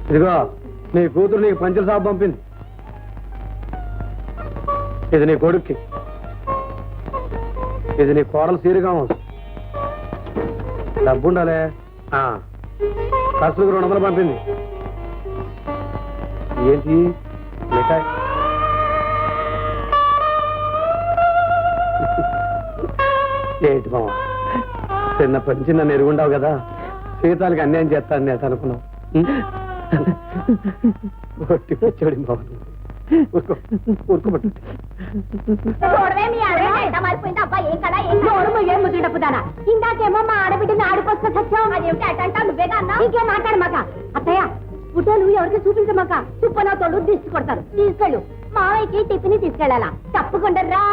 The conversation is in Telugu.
ఇదిగో నీ కూతురు నీకు పంచల సాబ్ పంపింది. ఇది నీ కొడుక్కి, ఇది నీ కోడలు సీరుగా ఉంది. డబ్బు ఉండాలే. ఖర్చులకు 200 పంపింది. ఏంటి మిఠాయి? ఏంటి మామ, చిన్నప్పటి నుంచి నన్ను ఎరుగుండావు కదా, సీతాలకి అన్యాయం చేస్తాను నేను అనుకున్నావు. ఒట్టి వచ్చాడు బాబు. ఇందాకేమో మా ఆడబిడ్డని ఆడిపోస్తా సత్యం, అదేమిటి అటంటా నువ్వేగా అన్నా. ఇంకేం మాట్లాడమాక అత్తయ్య. ఫోటోలు ఎవరికి చూపించమాక, తుప్పనో తోడు తీసుకొడతారు. తీసుకెళ్ళు, మావయ్యకి టిఫిన్ తీసుకెళ్ళాలా. తప్పకుండా రా.